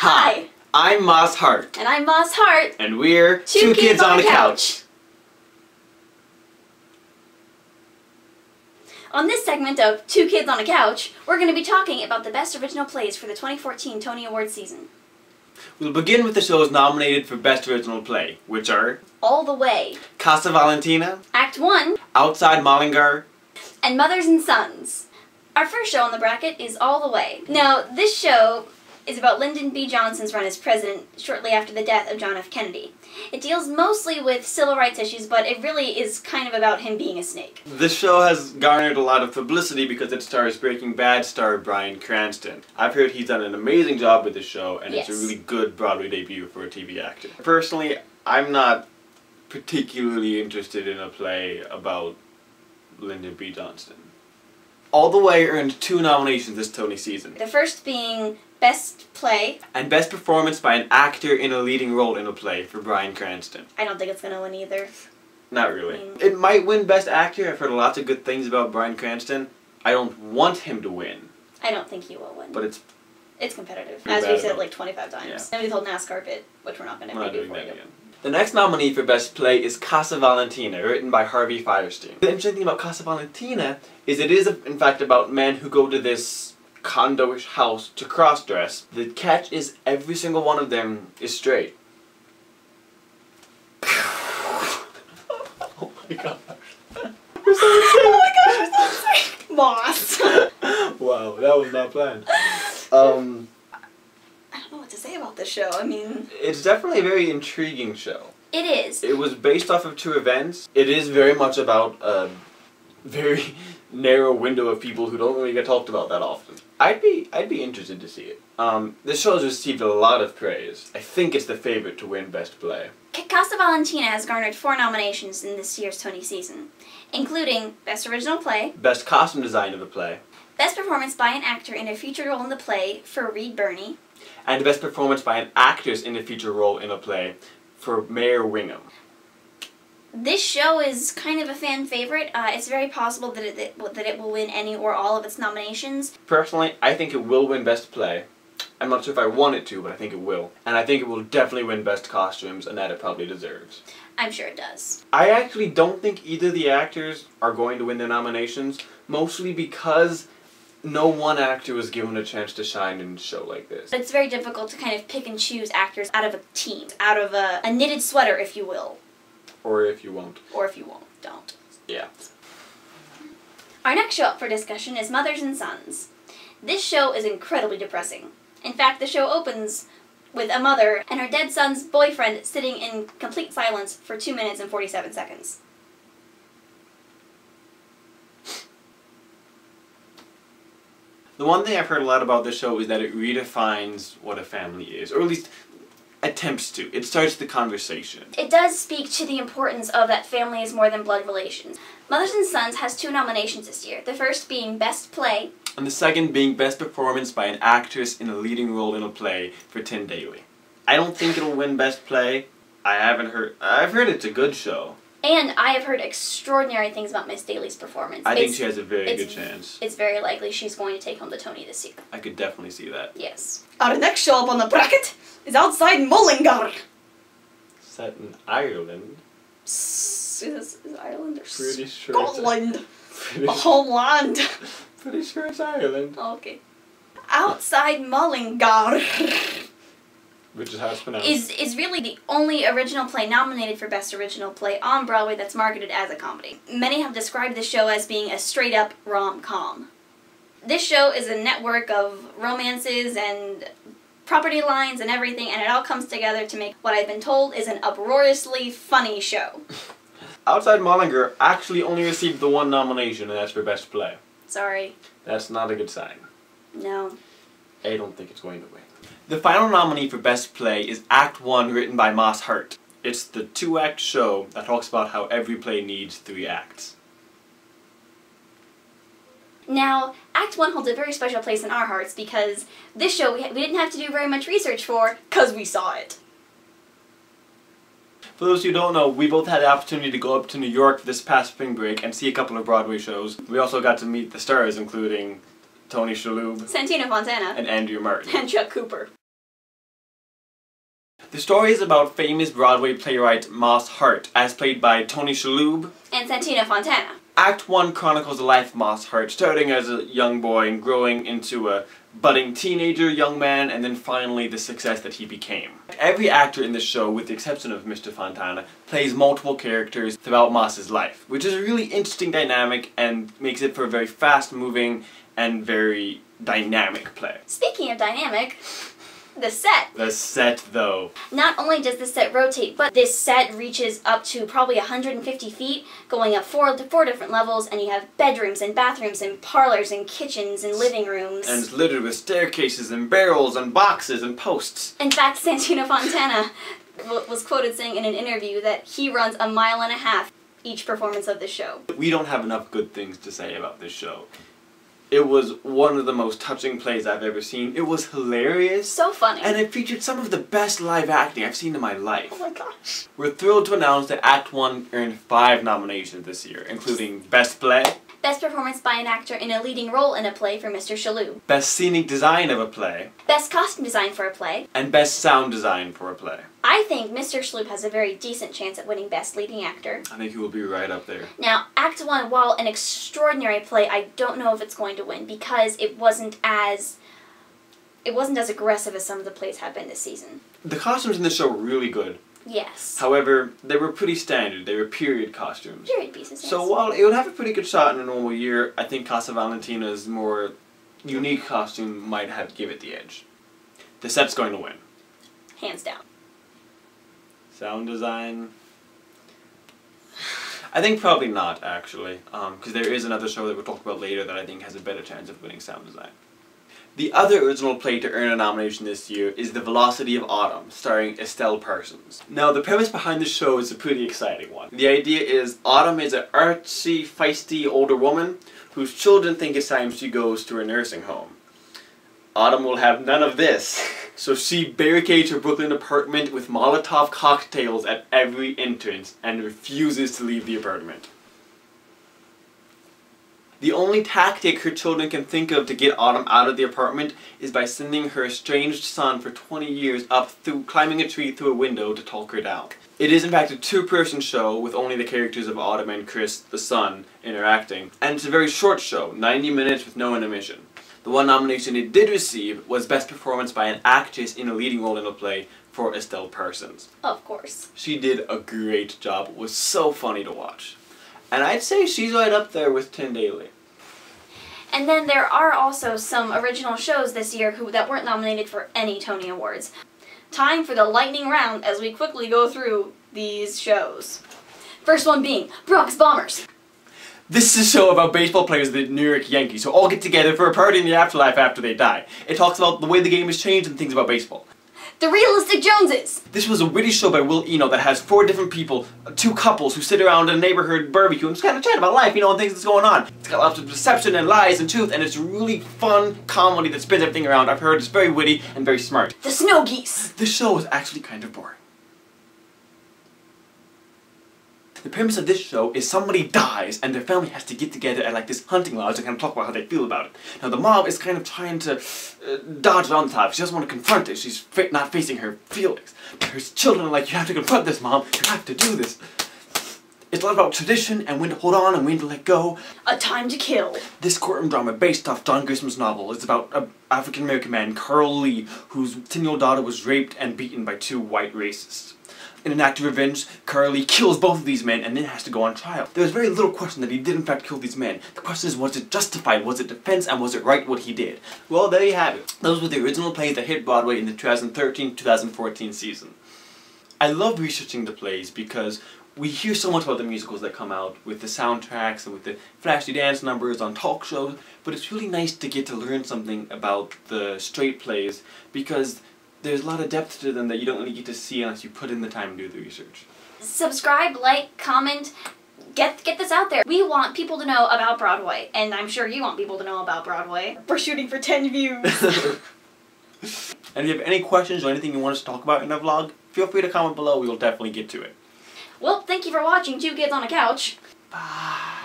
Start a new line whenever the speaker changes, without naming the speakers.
Hi, I'm Moss Hart.
And I'm Moss Hart.
And we're Two Kids on a Couch.
On this segment of Two Kids on a Couch, we're going to be talking about the best original plays for the 2014 Tony Awards season.
We'll begin with the shows nominated for Best Original Play, which are
All the Way,
Casa Valentina,
Act 1,
Outside Mullingar,
and Mothers and Sons. Our first show on the bracket is All the Way. Now, this show is about Lyndon B. Johnson's run as president shortly after the death of John F. Kennedy. It deals mostly with civil rights issues, but it really is kind of about him being a snake.
This show has garnered a lot of publicity because it stars Breaking Bad star Bryan Cranston. I've heard he's done an amazing job with this show, and
Yes.
It's a really good Broadway debut for a TV actor. Personally, I'm not particularly interested in a play about Lyndon B. Johnson. All the Way earned 2 nominations this Tony season.
The first being Best Play.
And Best Performance by an Actor in a Leading Role in a Play for Bryan Cranston.
I don't think it's going to win either.
Not really. It might win Best Actor. I've heard lots of good things about Bryan Cranston. I don't want him to win.
I don't think he will win.
But
it's competitive,
pretty
as
bad
we've said
though.
like 25 times.
Yeah.
And we've held NASCAR pit, which we're not going to redo
doing
for
that
you.
again. The next nominee for Best Play is Casa Valentina, written by Harvey Fierstein. The interesting thing about Casa Valentina is it is, in fact, about men who go to this condo-ish house to cross-dress. The catch is every single one of them is straight. Oh my gosh. We're so
Oh my gosh, you're so sick! Moss!
Wow, that was not planned.
I don't know what to say about this show. I mean,
It's definitely a very intriguing show.
it is.
It was based off of 2 events. It is very much about a very narrow window of people who don't really get talked about that often. I'd be interested to see it. This show has received a lot of praise. I think it's the favorite to win Best Play.
Casa Valentina has garnered 4 nominations in this year's Tony season, including Best Original Play,
Best Costume Design of a Play,
Best Performance by an Actor in a Featured Role in the Play for Reed Birney,
and Best Performance by an Actress in a Feature Role in a Play for Mayor Wingham.
This show is kind of a fan favorite. It's very possible that it will win any or all of its nominations.
Personally, I think it will win Best Play. I'm not sure if I want it to, but I think it will. And I think it will definitely win Best Costumes, and that it probably deserves.
I'm sure it does.
I actually don't think either of the actors are going to win their nominations, mostly because no one actor was given a chance to shine in a show like this.
It's very difficult to kind of pick and choose actors out of a team, out of a knitted sweater, if you will.
Or if you won't.
Or if you won't, don't.
Yeah.
Our next show up for discussion is Mothers and Sons. This show is incredibly depressing. In fact, the show opens with a mother and her dead son's boyfriend sitting in complete silence for 2 minutes and 47 seconds.
The one thing I've heard a lot about this show is that it redefines what a family is, or at least attempts to. It starts the conversation.
It does speak to the importance of that family is more than blood relations. Mothers and Sons has 2 nominations this year, the first being Best Play,
And the second being Best Performance by an Actress in a Leading Role in a Play for Tim Daly. I don't think it'll win Best Play. I've heard it's a good show.
and I have heard extraordinary things about Miss Daly's performance.
I think she has a very good chance.
It's very likely she's going to take home the Tony this year.
I could definitely see that.
Yes. Our next show up on the bracket is Outside Mullingar.
Set in Ireland.
Is Ireland or
Pretty sure
Scotland?
Pretty,
Homeland.
pretty sure it's Ireland.
Okay. Outside Mullingar
Which is how it's pronounced.
is really the only original play nominated for Best Original Play on Broadway that's marketed as a comedy. Many have described this show as being a straight-up rom-com. This show is a network of romances and property lines and everything, and it all comes together to make what I've been told is an uproariously funny show.
Outside Mullingar actually only received the 1 nomination, and that's for Best Play.
Sorry.
That's not a good sign.
No.
I don't think it's going to win. The final nominee for Best Play is Act 1, written by Moss Hart. It's the 2-act show that talks about how every play needs 3 acts.
Now, Act 1 holds a very special place in our hearts because this show we didn't have to do very much research for, because we saw it.
For those who don't know, we both had the opportunity to go up to New York for this past spring break and see a couple of Broadway shows. We also got to meet the stars, including Tony Shalhoub,
Santino Fontana,
and Andrew Martin.
and Chuck Cooper.
The story is about famous Broadway playwright Moss Hart, as played by Tony Shalhoub
and Santina Fontana.
Act 1 chronicles the life of Moss Hart, starting as a young boy and growing into a budding teenager, young man, and then finally the success that he became. Every actor in the show, with the exception of Mr. Fontana, plays multiple characters throughout Moss's life, which is a really interesting dynamic and makes it for a very fast-moving and very dynamic play.
Speaking of dynamic, the set.
The set, though.
Not only does the set rotate, but this set reaches up to probably 150 feet, going up four different levels, and you have bedrooms and bathrooms and parlors and kitchens and living rooms.
And it's littered with staircases and barrels and boxes and posts.
In fact, Santina Fontana was quoted saying in an interview that he runs 1.5 miles each performance of the show.
We don't have enough good things to say about this show. It was one of the most touching plays I've ever seen. It was hilarious.
So funny.
And it featured some of the best live acting I've seen in my life.
Oh my gosh.
We're thrilled to announce that Act 1 earned 5 nominations this year, including Best Play,
Best performance by an actor in a leading role in a play for Mr. Shalhoub,
Best Scenic Design of a Play,
Best costume design for a play,
and Best Sound Design for a Play.
I think Mr. Shalhoub has a very decent chance at winning Best Leading Actor.
I think he will be right up there.
Now, Act 1, while an extraordinary play, I don't know if it's going to win because it wasn't as aggressive as some of the plays have been this season.
The costumes in the show were really good.
Yes.
However, they were pretty standard. They were period costumes.
Period pieces, yes.
So while it would have a pretty good shot in a normal year, I think Casa Valentina's more unique costume might have give it the edge. The set's going to win.
Hands down.
Sound design? I think probably not, actually, because there is another show that we'll talk about later that I think has a better chance of winning sound design. The other original play to earn a nomination this year is The Velocity of Autumn, starring Estelle Parsons. Now, the premise behind the show is a pretty exciting one. The idea is Autumn is an artsy, feisty older woman whose children think it's time she goes to a nursing home. Autumn will have none of this, so she barricades her Brooklyn apartment with Molotov cocktails at every entrance and refuses to leave the apartment. The only tactic her children can think of to get Autumn out of the apartment is by sending her estranged son for 20 years up through climbing a tree through a window to talk her down. It is in fact a two-person show with only the characters of Autumn and Chris, the son, interacting. And it's a very short show, 90 minutes with no intermission. The one nomination it did receive was Best Performance by an Actress in a Leading Role in a Play for Estelle Parsons.
Of course.
She did a great job. It was so funny to watch. And I'd say she's right up there with Tim Daly.
And then there are also some original shows this year that weren't nominated for any Tony Awards. Time for the lightning round as we quickly go through these shows. First one being Bronx Bombers.
This is a show about baseball players of the New York Yankees who all get together for a party in the afterlife after they die. It talks about the way the game has changed and things about baseball.
The Realistic Joneses.
This was a witty show by Will Eno that has 4 different people, 2 couples who sit around a neighborhood barbecue and just kind of chat about life, you know, and things that's going on. It's got lots of deception and lies and truth, and it's a really fun comedy that spins everything around. I've heard it's very witty and very smart.
The Snow Geese.
This show was actually kind of boring. The premise of this show is somebody dies and their family has to get together at like this hunting lodge and kind of talk about how they feel about it. Now the mom is kind of trying to dodge around the top. She doesn't want to confront it. She's not facing her feelings. But her children are like, you have to confront this, Mom. You have to do this. It's a lot about tradition and when to hold on and when to let go.
A Time to Kill.
This courtroom drama based off John Grisham's novel is about an African-American man, Carl Lee, whose 10-year-old daughter was raped and beaten by 2 white racists. In an act of revenge, Carly kills both of these men and then has to go on trial. There is very little question that he did in fact kill these men. The question is, was it justified, was it defense, and was it right what he did? Well, there you have it. Those were the original plays that hit Broadway in the 2013-2014 season. I love researching the plays because we hear so much about the musicals that come out with the soundtracks and with the flashy dance numbers on talk shows, but it's really nice to get to learn something about the straight plays because there's a lot of depth to them that you don't really get to see unless you put in the time and do the research. Subscribe,
like, comment, get this out there. We want people to know about Broadway, and I'm sure you want people to know about Broadway. We're shooting for 10 views.
And if you have any questions or anything you want us to talk about in the vlog, feel free to comment below. We will definitely get to it.
Well, thank you for watching 2 Kids on a Couch.
Bye.